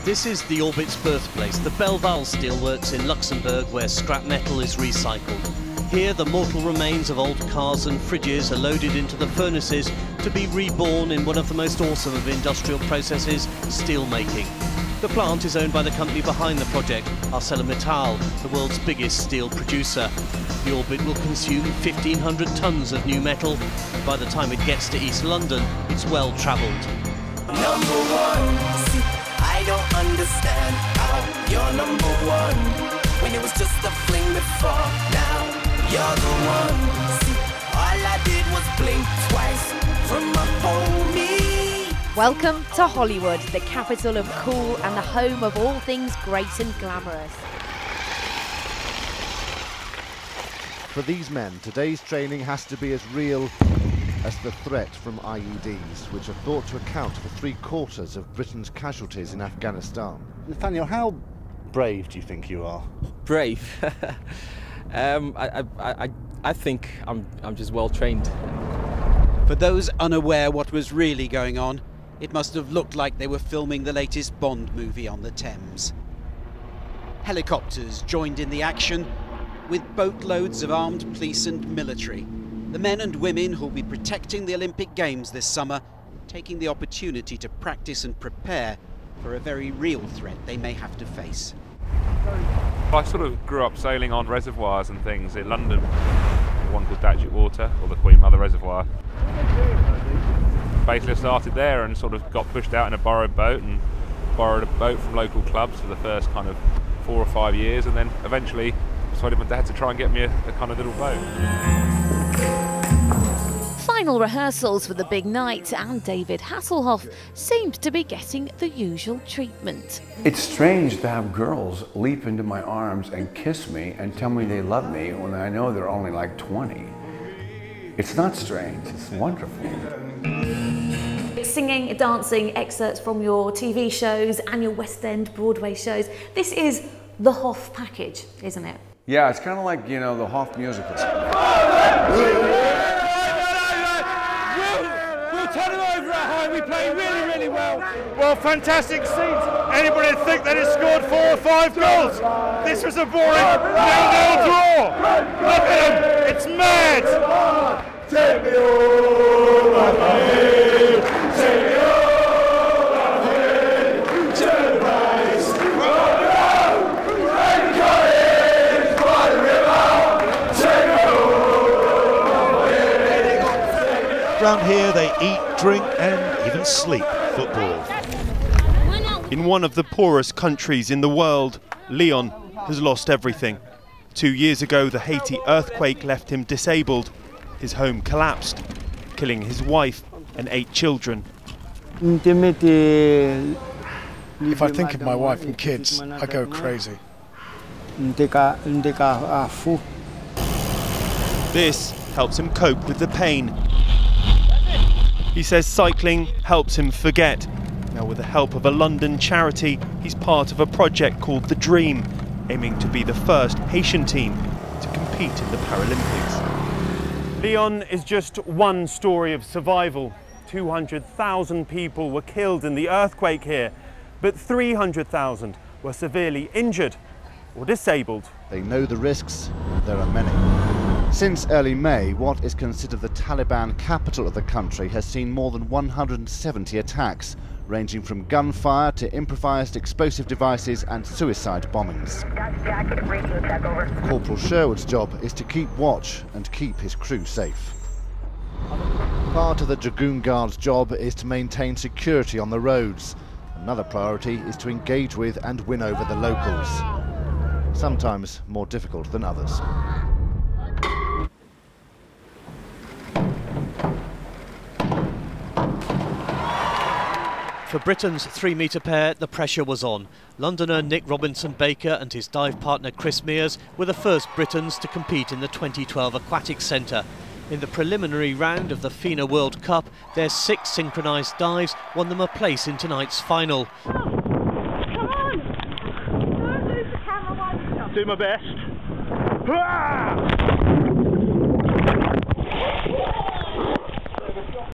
This is the Orbit's birthplace, the Belval Steelworks in Luxembourg, where scrap metal is recycled. Here, the mortal remains of old cars and fridges are loaded into the furnaces to be reborn in one of the most awesome of industrial processes, steel making. The plant is owned by the company behind the project, ArcelorMittal, the world's biggest steel producer. The Orbit will consume 1,500 tonnes of new metal. By the time it gets to East London, it's well travelled. Number one, see, I don't understand how you're number one, when it was just a fling before. Now you're the one, see, all I did was blink twice from up on me. Welcome to Hollywood, the capital of cool and the home of all things great and glamorous. For these men, today's training has to be as real as the threat from IEDs, which are thought to account for 3/4 of Britain's casualties in Afghanistan. Nathaniel, how brave do you think you are? Brave? I think I'm just well trained. For those unaware what was really going on, it must have looked like they were filming the latest Bond movie on the Thames. Helicopters joined in the action, with boatloads of armed police and military. The men and women who'll be protecting the Olympic Games this summer, taking the opportunity to practice and prepare for a very real threat they may have to face. I sort of grew up sailing on reservoirs and things in London. One called Datchet Water, or the Queen Mother Reservoir. Basically started there and sort of got pushed out in a borrowed boat and borrowed a boat from local clubs for the first kind of 4 or 5 years, and then eventually persuaded my dad to try and get me a kind of little boat. Final rehearsals for the big night, and David Hasselhoff seemed to be getting the usual treatment. It's strange to have girls leap into my arms and kiss me and tell me they love me when I know they're only like 20. It's not strange, it's wonderful. Singing, dancing, excerpts from your TV shows and your West End Broadway shows. This is the Hoff package, isn't it? Yeah, it's kind of like, you know, the Hoff musical. We'll turn it over at home. We play really, really well. Well, fantastic scenes. Anybody think that it scored 4 or 5 goals? This was a boring 0-0 draw. Look at them. It's mad. Take me over, babe. Take me over, babe. To the place. Round here they eat, drink and even sleep football. In one of the poorest countries in the world, Leon has lost everything. 2 years ago the Haiti earthquake left him disabled. His home collapsed, killing his wife and 8 children. If I think of my wife and kids, I go crazy. This helps him cope with the pain. He says cycling helps him forget. Now, with the help of a London charity, he's part of a project called The Dream, aiming to be the first Haitian team to compete in the Paralympics. Leon is just one story of survival. 200,000 people were killed in the earthquake here, but 300,000 were severely injured or disabled. They know the risks, there are many. Since early May, what is considered the Taliban capital of the country has seen more than 170 attacks, ranging from gunfire to improvised explosive devices and suicide bombings. Corporal Sherwood's job is to keep watch and keep his crew safe. Part of the Dragoon Guard's job is to maintain security on the roads. Another priority is to engage with and win over the locals, sometimes more difficult than others. For Britain's 3-metre pair, the pressure was on. Londoner Nick Robinson-Baker and his dive partner Chris Mears were the first Britons to compete in the 2012 Aquatic Centre. In the preliminary round of the FINA World Cup, their 6 synchronised dives won them a place in tonight's final. Come on! Do my best.